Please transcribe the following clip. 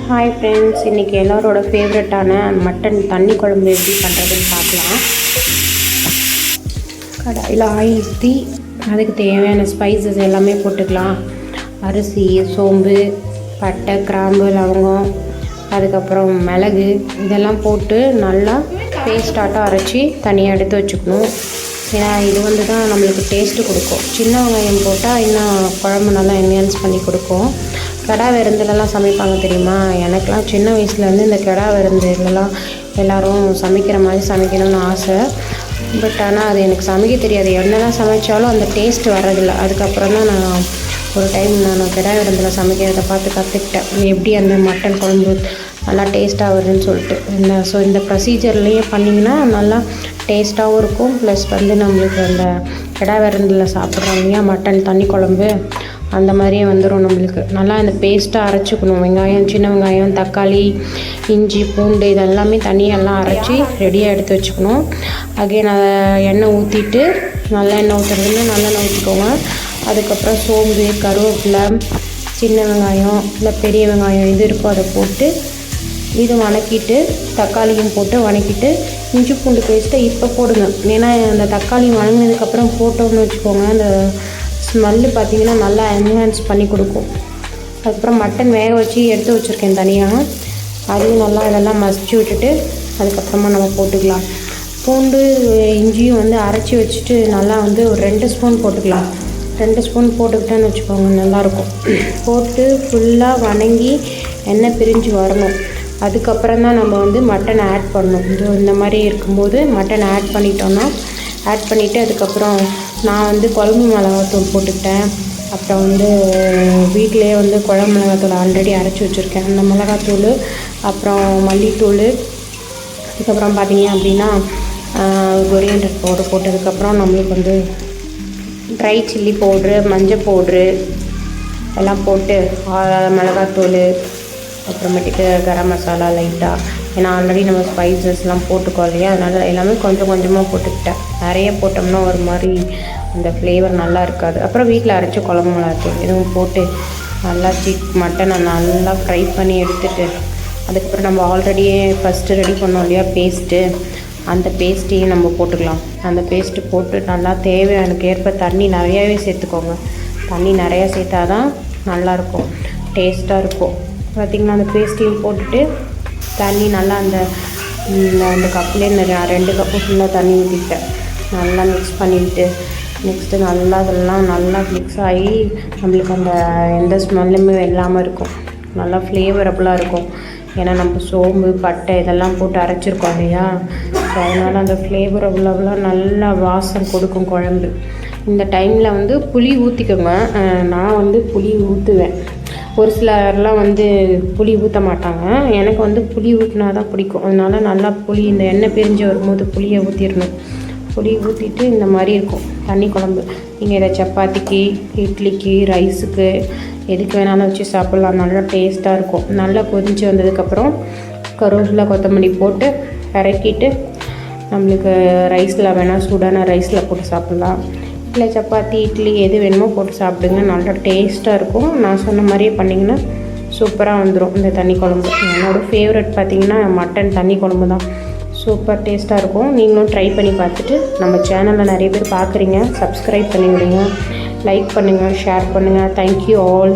Hi friends, இன்றைக்கி எல்லோரோட ஃபேவரட்டான மட்டன் தண்ணி குழம்பு எப்படி பண்ணுறதுன்னு பார்க்கலாம். கடாயில் ஆயில் ஊற்றி அதுக்கு தேவையான ஸ்பைசஸ் எல்லாமே போட்டுக்கலாம். அரிசி, சோம்பு, பட்டை, கிராம்பு, லவங்கம், அதுக்கப்புறம் மிளகு இதெல்லாம் போட்டு நல்லா பேஸ்டாட்டம் அரைச்சி தனியாக எடுத்து வச்சுக்கணும். ஏன்னா இது தான் நம்மளுக்கு டேஸ்ட்டு கொடுக்கும். சின்ன வெங்காயம் போட்டால் இன்னும் குழம்பு நல்லா என்ஹான்ஸ் பண்ணி கொடுக்கும். கெடா விருந்துலலாம் சமைப்பாங்க தெரியுமா? எனக்கெலாம் சின்ன வயசுலேருந்து இந்த கெடா விருந்துலலாம் எல்லோரும் சமைக்கிற மாதிரி சமைக்கணும்னு ஆசை. பட் ஆனால் அது எனக்கு சமைக்க தெரியாது. என்ன தான் சமைச்சாலும் அந்த டேஸ்ட் வர்றதில்லை. அதுக்கப்புறம் தான் நான் ஒரு டைம் கெடா விருந்தில் சமைக்கிறத பார்த்து கற்றுக்கிட்டேன், எப்படி அந்த மட்டன் குழம்பு நல்லா டேஸ்ட்டாக வருதுன்னு சொல்லிட்டு. இந்த ப்ரொசீஜர்லேயே பண்ணிங்கன்னா நல்லா டேஸ்ட்டாகவும் இருக்கும். ப்ளஸ் நம்மளுக்கு அந்த கெடா விருந்தில் சாப்பிட்றோம் இல்லையா மட்டன் தண்ணி குழம்பு, அந்த மாதிரியே வந்துடும். நம்மளுக்கு நல்லா அந்த பேஸ்ட்டாக அரைச்சிக்கணும். வெங்காயம், சின்ன வெங்காயம், தக்காளி, இஞ்சி, பூண்டு இதெல்லாமே தனியெல்லாம் அரைச்சி ரெடியாக எடுத்து வச்சுக்கணும். அகைன் அதை எண்ணெய் ஊற்றிட்டு, நல்லா எண்ணெய் ஊற்றுறதுன்னா நல்லெண்ணெய் ஊற்றிக்கோங்க. அதுக்கப்புறம் சோம்பு, கருவேப்பிலை, சின்ன வெங்காயம் இல்லை பெரிய வெங்காயம் இது இருக்கோ அதை போட்டு இது வணக்கிட்டு, தக்காளியும் போட்டு வணக்கிட்டு, இஞ்சி பூண்டு பேஸ்ட்டை இப்போ போடுங்க. ஏன்னா அந்த தக்காளி வணங்கினதுக்கப்புறம் போட்டோம்னு வச்சுக்கோங்க, அந்த ஸ்மெல்லு பார்த்திங்கன்னா நல்லா என்ஹான்ஸ் பண்ணி கொடுக்கும். அதுக்கப்புறம் மட்டன் வேக வச்சு எடுத்து வச்சுருக்கேன் தனியாக, அதையும் நல்லா இதெல்லாம் மசிச்சு விட்டுட்டு அதுக்கப்புறமா நம்ம போட்டுக்கலாம். பூண்டு, இஞ்சியும் அரைச்சி வச்சுட்டு நல்லா ஒரு 2 ஸ்பூன் போட்டுக்கலாம். 2 ஸ்பூன் போட்டுக்கிட்டேன்னு வச்சுக்கோங்க, நல்லாயிருக்கும். போட்டு ஃபுல்லாக வணங்கி எண்ணெய் பிரிஞ்சு வரணும். அதுக்கப்புறம் தான் நம்ம மட்டன் ஆட் பண்ணணும். இந்த மாதிரி இருக்கும்போது மட்டன் ஆட் பண்ணிவிட்டு அதுக்கப்புறம் நான் குழம்பு மிளகாத்தூள் போட்டுக்கிட்டேன். அப்புறம் வீட்டிலே குழம்பு மிளகாத்தூள் ஆல்ரெடி அரைச்சி வச்சுருக்கேன், அந்த மிளகாத்தூள், அப்புறம் மல்லித்தூள், அதுக்கப்புறம் பார்த்திங்க அப்படின்னா கொரியண்டர் பவுடர் போட்டதுக்கப்புறம் நம்மளுக்கு ட்ரை சில்லி பவுட்ரு, மஞ்சள் பவுட்ரு எல்லாம் போட்டு மிளகாத்தூள், அப்புறமேட்டுக்கு கரம் மசாலா லைட்டாக, ஏன்னா ஆல்ரெடி நம்ம ஸ்பைசஸ்லாம் போட்டுக்கோம் இல்லையா, அதனால் எல்லாமே கொஞ்சம் கொஞ்சமாக போட்டுக்கிட்டேன். நிறைய போட்டோம்னா ஒரு மாதிரி அந்த ஃப்ளேவர் நல்லா இருக்காது. அப்புறம் வீட்டில் அரைச்ச குழம்பு மிளகாத்தூள் இதுவும் போட்டு நல்லா மட்டனை நல்லா ஃப்ரை பண்ணி எடுத்துகிட்டு, அதுக்கப்புறம் நம்ம ஆல்ரெடியே ஃபஸ்ட்டு ரெடி பண்ணோம் இல்லையா பேஸ்ட்டு, அந்த பேஸ்ட்டையும் நம்ம போட்டுக்கலாம். அந்த பேஸ்ட்டு போட்டு நல்லா தேவையானக்கு ஏற்ப தண்ணி நிறையாவே சேர்த்துக்கோங்க. தண்ணி நிறையா சேர்த்தா தான் நல்லாயிருக்கும், டேஸ்ட்டாக இருக்கும். பார்த்திங்கன்னா அந்த பேஸ்ட்டையும் போட்டுட்டு தண்ணி நல்லா அந்த கப்லேயே 2 கப்பு ஃபுல்லாக தண்ணி ஊற்றிக்கிட்டேன். நல்லா மிக்ஸ் பண்ணிவிட்டு நெக்ஸ்ட்டு அதெல்லாம் நல்லா மிக்ஸ் ஆகி நம்மளுக்கு அந்த எந்த ஸ்மெல்லுமே இல்லாமல் இருக்கும். நல்லா ஃப்ளேவரபுளாக இருக்கும். ஏன்னா நம்ம சோம்பு, பட்டை இதெல்லாம் போட்டு அரைச்சிருக்கோம் இல்லையா, ஸோ அதனால் அந்த ஃப்ளேவரபுளாக நல்லா வாசம் கொடுக்கும் குழம்பு. இந்த டைமில் புளி ஊற்றிக்கோங்க. நான் புளி ஊற்றுவேன். ஒரு சிலர்லாம் புளி ஊற்ற மாட்டாங்க. எனக்கு புளி ஊற்றினா தான் பிடிக்கும். அதனால் நல்லா புளி இந்த எண்ணெய் பிரிஞ்சு வரும்போது புளியை ஊற்றிடணும். புளி ஊற்றிட்டு இந்த மாதிரி இருக்கும் தண்ணி குழம்பு. நீங்கள் இதை சப்பாத்திக்கு, இட்லிக்கு, ரைஸுக்கு எதுக்கு வேணாலும் வச்சு சாப்பிட்லாம். நல்லா டேஸ்ட்டாக இருக்கும். நல்லா கொதித்து வந்ததுக்கப்புறம் கருவேப்பிலை, கொத்தமல்லி போட்டு இறக்கிட்டு நம்மளுக்கு ரைஸில் வேணால் சூடான ரைஸில் போட்டு சாப்பிட்லாம். இல்லை சப்பாத்தி, இட்லி எது வேணுமோ போட்டு சாப்பிடுங்க. நல்லா டேஸ்ட்டாக இருக்கும். நான் சொன்ன மாதிரியே பண்ணிங்கன்னா சூப்பராக வந்துடும் இந்த தண்ணி குழம்பு. என்னோடய ஃபேவரட் பார்த்திங்கன்னா மட்டன் தண்ணி குழம்பு தான். சூப்பர் டேஸ்ட்டாக இருக்கும். நீங்களும் ட்ரை பண்ணி பார்த்துட்டு நம்ம சேனலில் நிறைய பேர் பார்க்குறீங்க, சப்ஸ்கிரைப் பண்ணி விடுங்க, லைக் பண்ணுங்கள், ஷேர் பண்ணுங்கள். Thank you all.